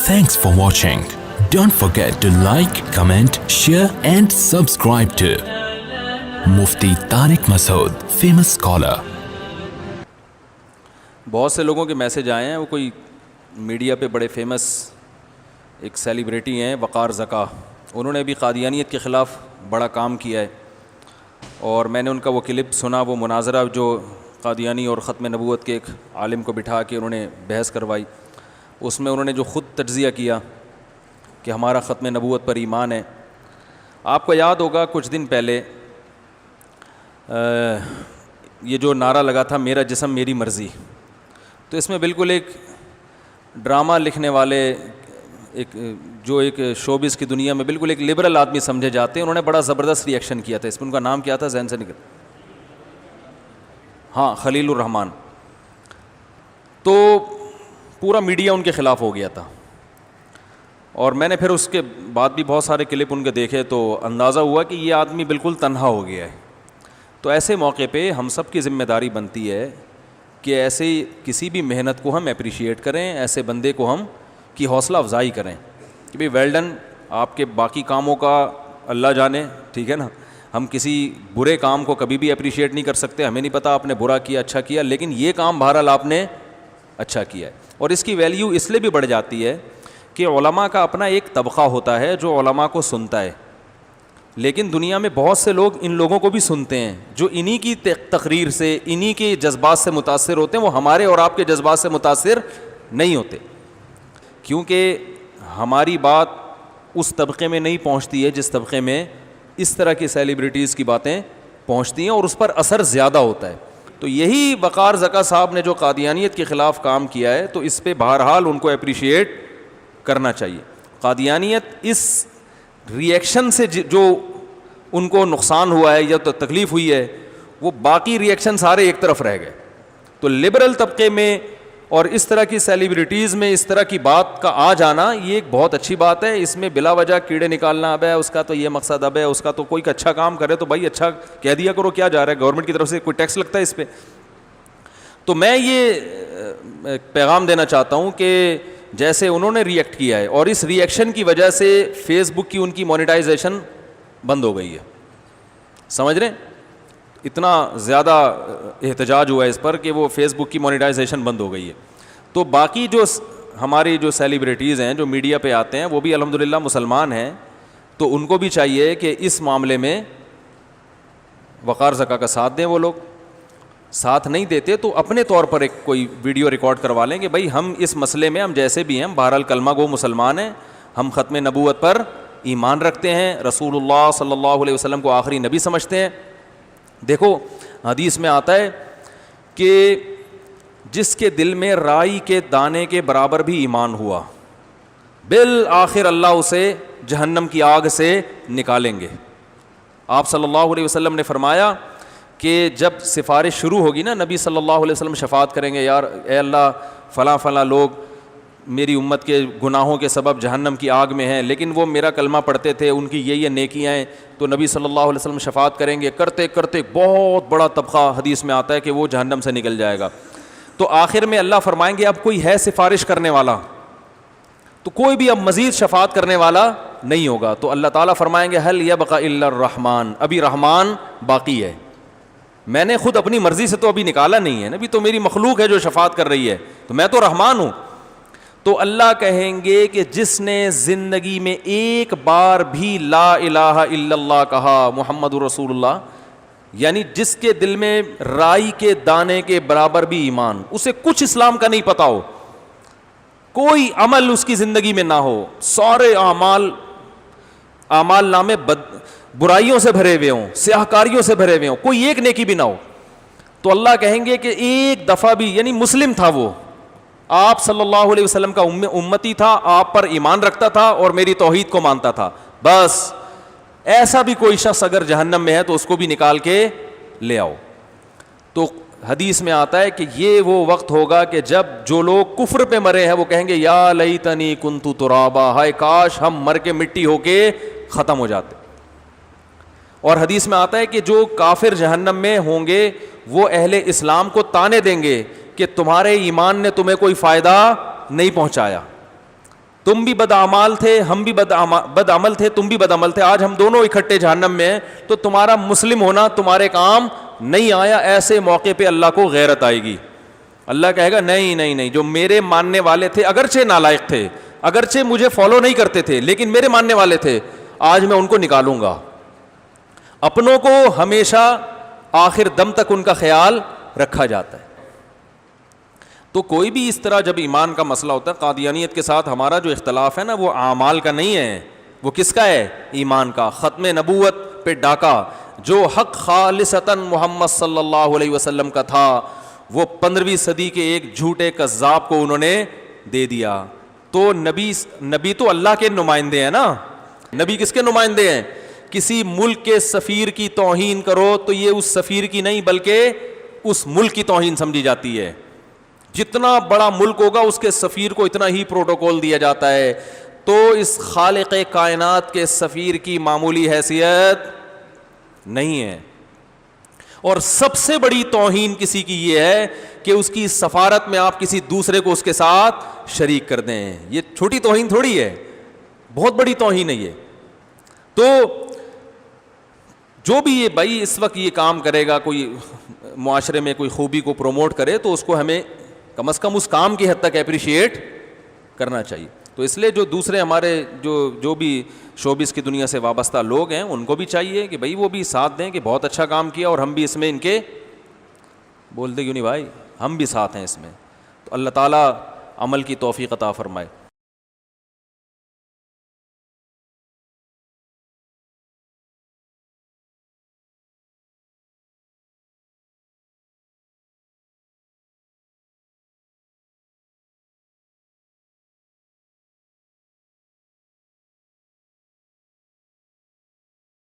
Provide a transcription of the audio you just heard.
Thanks for watching. Don't forget to like, comment, share and subscribe to Mufti Tariq Masood, famous scholar. بہت سے لوگوں کے message آئے ہیں, وہ کوئی میڈیا پہ بڑے فیمس ایک سیلیبریٹی ہیں وقار زکا, انہوں نے بھی قادیانیت کے خلاف بڑا کام کیا ہے, اور میں نے ان کا وہ کلپ سنا, وہ مناظرہ جو قادیانی اور ختم نبوت کے ایک عالم کو بٹھا کے انہوں نے بحث کروائی, اس میں انہوں نے جو خود تجزیہ کیا کہ ہمارا ختم نبوت پر ایمان ہے. آپ کو یاد ہوگا کچھ دن پہلے یہ جو نعرہ لگا تھا میرا جسم میری مرضی, تو اس میں بالکل ایک ڈرامہ لکھنے والے ایک شوبز کی دنیا میں بالکل ایک لبرل آدمی سمجھے جاتے ہیں, انہوں نے بڑا زبردست ری ایکشن کیا تھا. اس میں ان کا نام کیا تھا, ذہن سے نکل, ہاں خلیل الرحمان. تو پورا میڈیا ان کے خلاف ہو گیا تھا, اور میں نے پھر اس کے بعد بھی بہت سارے کلپ ان کے دیکھے تو اندازہ ہوا کہ یہ آدمی بالکل تنہا ہو گیا ہے. تو ایسے موقع پہ ہم سب کی ذمہ داری بنتی ہے کہ ایسے کسی بھی محنت کو ہم اپریشیٹ کریں, ایسے بندے کو ہم کی حوصلہ افزائی کریں کہ بھئی ویل ڈن, آپ کے باقی کاموں کا اللہ جانے, ٹھیک ہے نا. ہم کسی برے کام کو کبھی بھی اپریشیٹ نہیں کر سکتے, ہمیں نہیں پتہ آپ نے برا کیا اچھا کیا, لیکن یہ کام بہرحال آپ نے اچھا کیا ہے. اور اس کی ویلیو اس لیے بھی بڑھ جاتی ہے کہ علماء کا اپنا ایک طبقہ ہوتا ہے جو علماء کو سنتا ہے, لیکن دنیا میں بہت سے لوگ ان لوگوں کو بھی سنتے ہیں جو انہی کی تقریر سے, انہی کے جذبات سے متاثر ہوتے ہیں. وہ ہمارے اور آپ کے جذبات سے متاثر نہیں ہوتے, کیونکہ ہماری بات اس طبقے میں نہیں پہنچتی ہے جس طبقے میں اس طرح کی سیلیبریٹیز کی باتیں پہنچتی ہیں, اور اس پر اثر زیادہ ہوتا ہے. تو یہی وقار زکا صاحب نے جو قادیانیت کے خلاف کام کیا ہے, تو اس پہ بہرحال ان کو اپریشیٹ کرنا چاہیے. قادیانیت اس ری ایکشن سے جو ان کو نقصان ہوا ہے یا تو تکلیف ہوئی ہے, وہ باقی ری ایکشن سارے ایک طرف رہ گئے. تو لبرل طبقے میں اور اس طرح کی سیلیبریٹیز میں اس طرح کی بات کا آ جانا یہ ایک بہت اچھی بات ہے. اس میں بلا وجہ کیڑے نکالنا, اب ہے اس کا تو یہ مقصد, اب ہے اس کا تو کوئی اچھا کام کرے تو بھائی اچھا کہہ دیا کرو, کیا جا رہا ہے, گورنمنٹ کی طرف سے کوئی ٹیکس لگتا ہے اس پہ. تو میں یہ پیغام دینا چاہتا ہوں کہ جیسے انہوں نے ری ایکٹ کیا ہے, اور اس ری ایکشن کی وجہ سے فیس بک کی ان کی مونیٹائزیشن بند ہو گئی ہے, سمجھ رہے ہیں, اتنا زیادہ احتجاج ہوا ہے اس پر کہ وہ فیس بک کی مونیٹائزیشن بند ہو گئی ہے. تو باقی جو ہماری جو سیلیبریٹیز ہیں جو میڈیا پہ آتے ہیں وہ بھی الحمدللہ مسلمان ہیں, تو ان کو بھی چاہیے کہ اس معاملے میں وقار زکا کا ساتھ دیں. وہ لوگ ساتھ نہیں دیتے تو اپنے طور پر ایک کوئی ویڈیو ریکارڈ کروا لیں کہ بھائی ہم اس مسئلے میں ہم جیسے بھی ہیں بہرحال کلمہ گو مسلمان ہیں, ہم ختم نبوت پر ایمان رکھتے ہیں, رسول اللہ صلی اللہ علیہ وسلم کو آخری نبی سمجھتے ہیں. دیکھو حدیث میں آتا ہے کہ جس کے دل میں رائی کے دانے کے برابر بھی ایمان ہوا, بالآخر اللہ اسے جہنم کی آگ سے نکالیں گے. آپ صلی اللہ علیہ وسلم نے فرمایا کہ جب سفارش شروع ہوگی نا, نبی صلی اللہ علیہ وسلم شفاعت کریں گے, یار اے اللہ فلاں فلاں لوگ میری امت کے گناہوں کے سبب جہنم کی آگ میں ہیں, لیکن وہ میرا کلمہ پڑھتے تھے, ان کی یہ نیکیاں ہیں. تو نبی صلی اللہ علیہ وسلم شفاعت کریں گے, کرتے کرتے بہت بڑا طبقہ حدیث میں آتا ہے کہ وہ جہنم سے نکل جائے گا. تو آخر میں اللہ فرمائیں گے اب کوئی ہے سفارش کرنے والا, تو کوئی بھی اب مزید شفاعت کرنے والا نہیں ہوگا. تو اللہ تعالیٰ فرمائیں گے هل يبقى الا الرحمن, ابھی رحمان باقی ہے, میں نے خود اپنی مرضی سے تو ابھی نکالا نہیں ہے, ابھی تو میری مخلوق ہے جو شفاعت کر رہی ہے, تو میں تو رحمان ہوں. تو اللہ کہیں گے کہ جس نے زندگی میں ایک بار بھی لا الہ الا اللہ کہا, محمد رسول اللہ, یعنی جس کے دل میں رائی کے دانے کے برابر بھی ایمان, اسے کچھ اسلام کا نہیں پتا ہو, کوئی عمل اس کی زندگی میں نہ ہو, سارے اعمال نامے برائیوں سے بھرے ہوئے ہوں, سیاہکاریوں سے بھرے ہوئے ہوں, کوئی ایک نیکی بھی نہ ہو, تو اللہ کہیں گے کہ ایک دفعہ بھی, یعنی مسلم تھا وہ, آپ صلی اللہ علیہ وسلم کا امتی تھا, آپ پر ایمان رکھتا تھا اور میری توحید کو مانتا تھا, بس ایسا بھی کوئی شخص اگر جہنم میں ہے تو اس کو بھی نکال کے لے آؤ. تو حدیث میں آتا ہے کہ یہ وہ وقت ہوگا کہ جب جو لوگ کفر پہ مرے ہیں وہ کہیں گے یا لیتنی کنت ترابا, ہائے کاش ہم مر کے مٹی ہو کے ختم ہو جاتے. اور حدیث میں آتا ہے کہ جو کافر جہنم میں ہوں گے وہ اہل اسلام کو تانے دیں گے کہ تمہارے ایمان نے تمہیں کوئی فائدہ نہیں پہنچایا. تم بھی بدعمال تھے, ہم بھی بدعمل تھے, تم بھی بدعمل تھے, آج ہم دونوں اکٹھے جہنم میں ہیں, تو تمہارا مسلم ہونا تمہارے کام نہیں آیا. ایسے موقع پہ اللہ کو غیرت آئے گی. اللہ کہے گا نہیں نہیں نہیں, جو میرے ماننے والے تھے, اگرچہ نالائق تھے, اگرچہ مجھے فالو نہیں کرتے تھے, لیکن میرے ماننے والے تھے, آج میں ان کو نکالوں گا. اپنوں کو ہمیشہ آخر دم تک ان کا خیال رکھا جاتا ہے. تو کوئی بھی اس طرح جب ایمان کا مسئلہ ہوتا ہے, قادیانیت کے ساتھ ہمارا جو اختلاف ہے نا, وہ اعمال کا نہیں ہے, وہ کس کا ہے؟ ایمان کا. ختم نبوت پہ ڈاکہ جو حق خالصتاً محمد صلی اللہ علیہ وسلم کا تھا, وہ 15ویں صدی کے ایک جھوٹے کذاب کو انہوں نے دے دیا. تو نبی تو اللہ کے نمائندے ہیں نا. نبی کس کے نمائندے ہیں؟ کسی ملک کے سفیر کی توہین کرو تو یہ اس سفیر کی نہیں بلکہ اس ملک کی توہین سمجھی جاتی ہے. جتنا بڑا ملک ہوگا اس کے سفیر کو اتنا ہی پروٹوکول دیا جاتا ہے. تو اس خالق کائنات کے سفیر کی معمولی حیثیت نہیں ہے. اور سب سے بڑی توہین کسی کی یہ ہے کہ اس کی سفارت میں آپ کسی دوسرے کو اس کے ساتھ شریک کر دیں. یہ چھوٹی توہین تھوڑی ہے, بہت بڑی توہین ہے یہ. تو جو بھی یہ بھائی اس وقت یہ کام کرے گا, کوئی معاشرے میں کوئی خوبی کو پروموٹ کرے, تو اس کو ہمیں کم از کم اس کام کی حد تک اپریشیٹ کرنا چاہیے. تو اس لیے جو دوسرے ہمارے جو بھی شوبز کی دنیا سے وابستہ لوگ ہیں, ان کو بھی چاہیے کہ بھائی وہ بھی ساتھ دیں کہ بہت اچھا کام کیا, اور ہم بھی اس میں ان کے بولتے کیوں نہیں بھائی, ہم بھی ساتھ ہیں اس میں. تو اللہ تعالیٰ عمل کی توفیق عطا فرمائے.